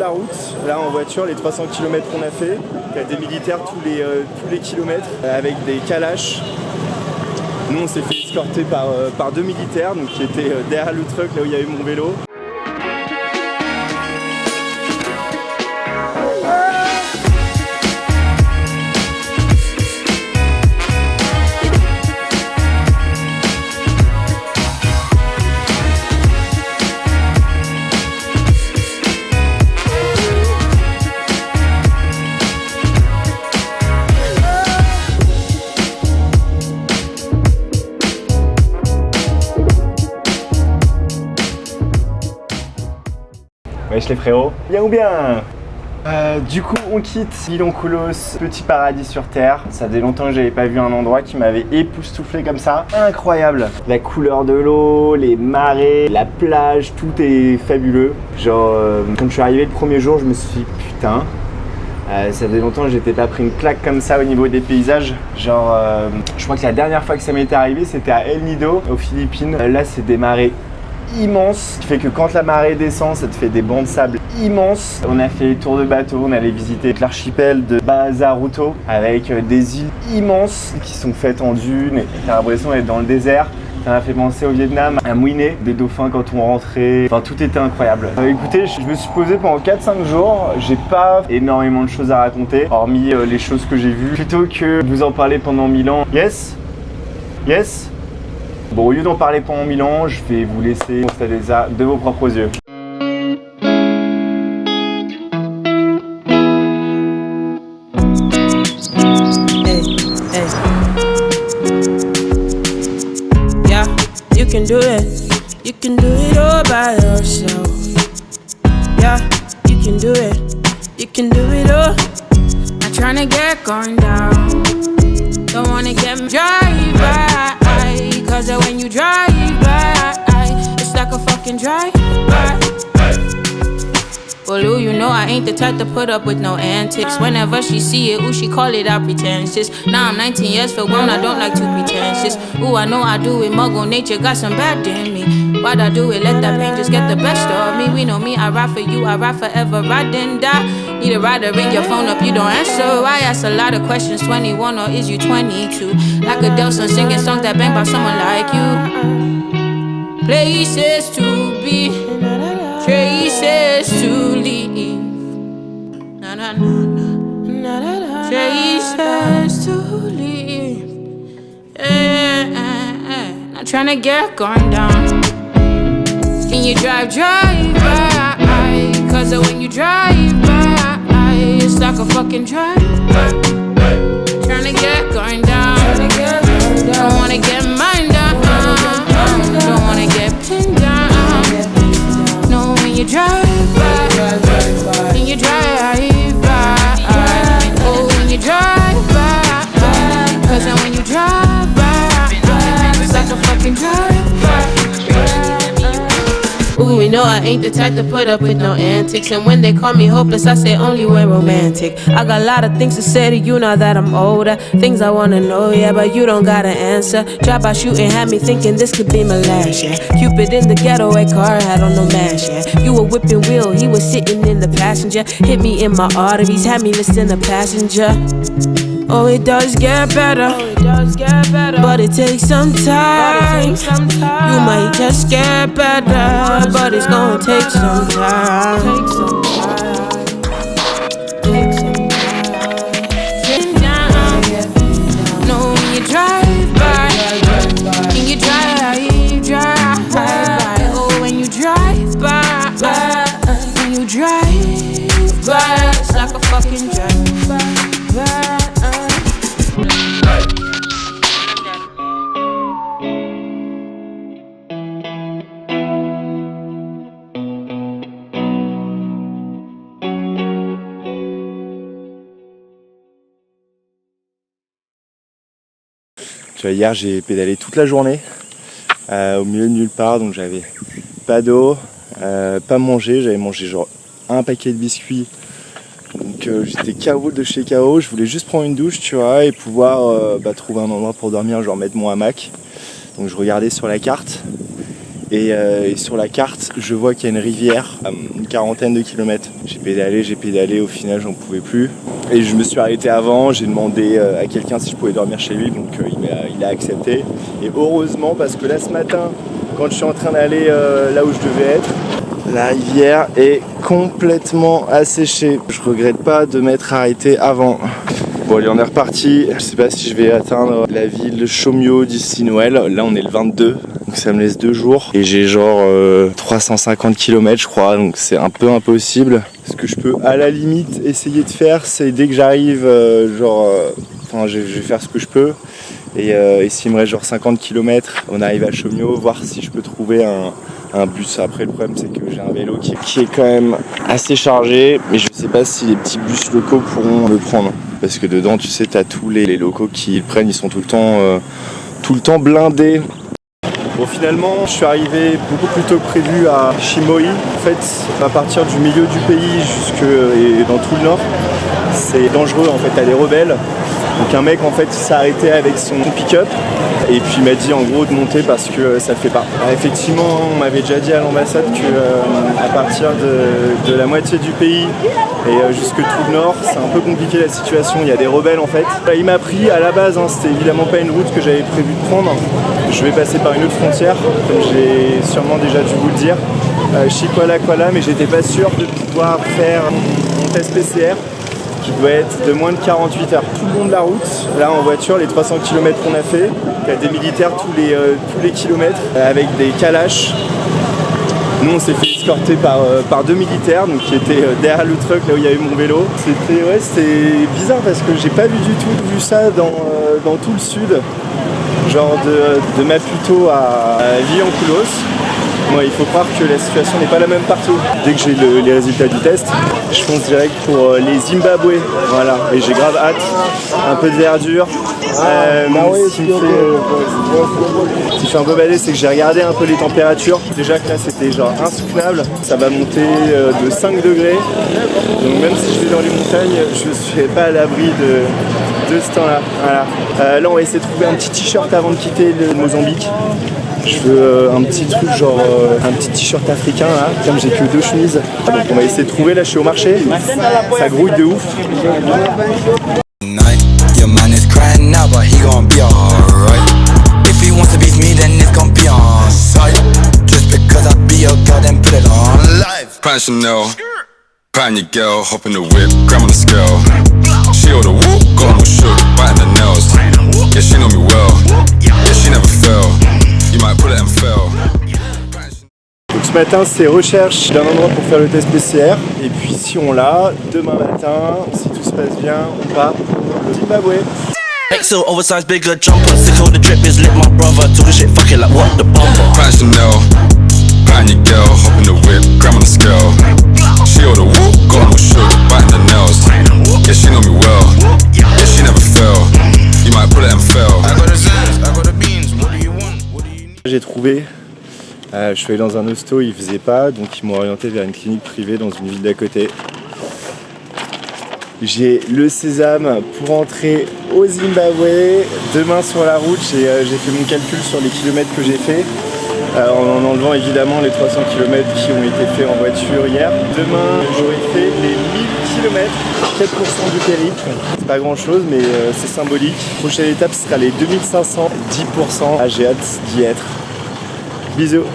la route, là en voiture, les 300 km qu'on a fait. Il y a des militaires tous les kilomètres avec des calaches. Nous on s'est fait escorter par 2 militaires donc, qui étaient derrière le truck là où il y avait mon vélo. Wesh les frérots, bien ou bien? Du coup on quitte Vilonkoulos, petit paradis sur terre. Ça faisait longtemps que j'avais pas vu un endroit qui m'avait époustouflé comme ça. Incroyable! La couleur de l'eau, les marées, la plage, tout est fabuleux. Genre quand je suis arrivé le premier jour je me suis dit putain, ça faisait longtemps que j'étais pas pris une claque comme ça au niveau des paysages. Genre je crois que la dernière fois que ça m'était arrivé c'était à El Nido aux Philippines. Là c'est des marées immense, qui fait que quand la marée descend, ça te fait des bancs de sable immenses. On a fait les tours de bateau, on allait visiter l'archipel de Bazaruto avec des îles immenses qui sont faites en dunes et t'as l'impression d'être dans le désert. Ça m'a fait penser au Vietnam, à Mouiné, des dauphins quand on rentrait, enfin tout était incroyable. Écoutez, je me suis posé pendant 4-5 jours, j'ai pas énormément de choses à raconter, hormis les choses que j'ai vues, plutôt que vous en parler pendant 1000 ans. Yes? Yes? Bon, au lieu d'en parler pendant 1000 ans, je vais vous laisser constater ça de vos propres yeux. Hey, hey. Yeah, you can do it. You can do it all by yourself. Yeah, you can do it. You can do it all. Not trying to get going down. Don't wanna get drive by. Cause when you drive by, it's like a fucking drive-by. Well, ooh, you know I ain't the type to put up with no antics. Whenever she see it, ooh, she call it out pretentious. Now I'm 19 years, feel grown, I don't like to pretentious. Ooh, I know I do it, muggle nature got some bad in me. Why'd I do it? Let that pain just get the best of me. We know me, I ride for you, I ride forever, ride and die. Need a rider, ring your phone up, you don't answer. I ask a lot of questions, 21 or is you 22? Like Adele, son singing songs that bang by someone like you. Places to be, traces to leave. Na na na na. Traces to leave. Not trying to get gone down. Can you drive by? Cause when you drive by, it's like a fucking drive-by. Tryna get going down. Don't wanna get mine down. Don't wanna get pinned down. No, when you drive by, when you drive by, oh, when you drive by, cause when you drive by, it's like a fucking drive-by. Ooh, we know I ain't the type to put up with no antics. And when they call me hopeless, I say only when romantic. I got a lot of things to say to you now that I'm older. Things I wanna know, yeah, but you don't got an answer. Drive by shooting had me thinking this could be my last, yeah. Cupid in the getaway car had on no mask, yeah. You were whipping wheel, he was sitting in the passenger. Hit me in my arteries, had me listening the passenger. Oh, it does get better, but it takes some time. You might just get better, but it's gonna take some time. No, when you drive by, when you drive by, oh, when you drive by, when you drive by, it's like a fucking drive-by. Tu vois, hier j'ai pédalé toute la journée au milieu de nulle part, donc j'avais pas d'eau, pas mangé, j'avais mangé genre un paquet de biscuits, donc j'étais KO de chez KO, je voulais juste prendre une douche, tu vois, et pouvoir trouver un endroit pour dormir, genre mettre mon hamac. Donc je regardais sur la carte Et sur la carte, je vois qu'il y a une rivière à une quarantaine de kilomètres. J'ai pédalé, au final j'en pouvais plus. Et je me suis arrêté avant, j'ai demandé à quelqu'un si je pouvais dormir chez lui, donc il a accepté. Et heureusement, parce que là ce matin, quand je suis en train d'aller là où je devais être, la rivière est complètement asséchée. Je regrette pas de m'être arrêté avant. Bon allez, on est reparti. Je sais pas si je vais atteindre la ville de Chomio d'ici Noël. Là on est le 22, donc ça me laisse 2 jours. Et j'ai genre 350 km je crois, donc c'est un peu impossible. Ce que je peux à la limite essayer de faire, c'est dès que j'arrive, je vais faire ce que je peux. Et s'il me reste genre 50 km, on arrive à Chomio, voir si je peux trouver un bus. Après le problème c'est que j'ai un vélo qui est quand même assez chargé, mais je sais pas si les petits bus locaux pourront le prendre. Parce que dedans tu sais t'as tous les locaux qui le prennent, ils sont tout le temps blindés. Bon finalement je suis arrivé beaucoup plus tôt que prévu à Shimoi. En fait à partir du milieu du pays et dans tout le nord, c'est dangereux en fait, t'as des rebelles. Donc un mec en fait il s'est arrêté avec son pick-up et puis il m'a dit en gros de monter parce que ça le fait pas. Alors, effectivement on m'avait déjà dit à l'ambassade que à partir de la moitié du pays et jusque tout le nord c'est un peu compliqué la situation, il y a des rebelles en fait. Il m'a pris à la base, c'était évidemment pas une route que j'avais prévu de prendre. Je vais passer par une autre frontière, comme j'ai sûrement déjà dû vous le dire, Chikwala, mais j'étais pas sûr de pouvoir faire mon test PCR qui doit être de moins de 48 heures. Tout le long de la route, là en voiture, les 300 km qu'on a fait, il y a des militaires tous les kilomètres avec des kalash. Nous on s'est fait escorter par 2 militaires donc, qui étaient derrière le truck là où il y avait mon vélo. C'était bizarre parce que j'ai pas du tout vu ça dans tout le sud. Genre de Maputo à Villancoulos. Moi, il faut croire que la situation n'est pas la même partout. Dès que j'ai les résultats du test, je fonce direct pour les Zimbabwe. Voilà, et j'ai grave hâte. Un peu de verdure. Ce qui me fait un peu bader, c'est que j'ai regardé un peu les températures. Déjà que là, c'était genre insoutenable. Ça va monter de 5 degrés. Donc même si je vais dans les montagnes, je ne suis pas à l'abri de ce temps-là. Voilà. Là, on va essayer de trouver un petit t-shirt avant de quitter le Mozambique. Je veux un petit truc genre un petit t-shirt africain là, comme j'ai que 2 chemises. Donc on va essayer de trouver, là je suis au marché, ça grouille de ouf. Your man is crying now but he gon' be alright. If he wants to beat me then it's gon' be on sight. Just because I be your girl then put it on live. Pan Chanel, pan your girl, hop in the whip, grab on the scale. She all the whoop, got no shook, biting the nails. Yeah she know me well, yeah she never fell. You might pull it and fail. Donc ce matin c'est recherche d'un endroit pour faire le test PCR. Et puis si on l'a, demain matin, si tout se passe bien, on part au Zimbabwe. XL oversized bigger jumper, sick of the drip is lit my brother. Talking shit, fuck it like what the bumper. Pan Chanel, pan your girl, hop in the whip, grab on the scale. She all the whoop, got no shook, biting the nails. Yeah she know me well, yeah she never fell. You might pull it and fail. I got the zans, I got the beans. What do you want? What do you need? J'ai trouvé, je suis allé dans un hosto, il faisait pas, donc ils m'ont orienté vers une clinique privée dans une ville d'à côté. J'ai le sésame pour entrer au Zimbabwe. Demain sur la route, j'ai fait mon calcul sur les kilomètres que j'ai fait. En enlevant évidemment les 300 km qui ont été faits en voiture hier. Demain, j'aurai fait les 1000 km, 4% du périple. C'est pas grand chose, mais c'est symbolique. Prochaine étape, ce sera les 2500, 10%. Ah, j'ai hâte d'y être. Bisous.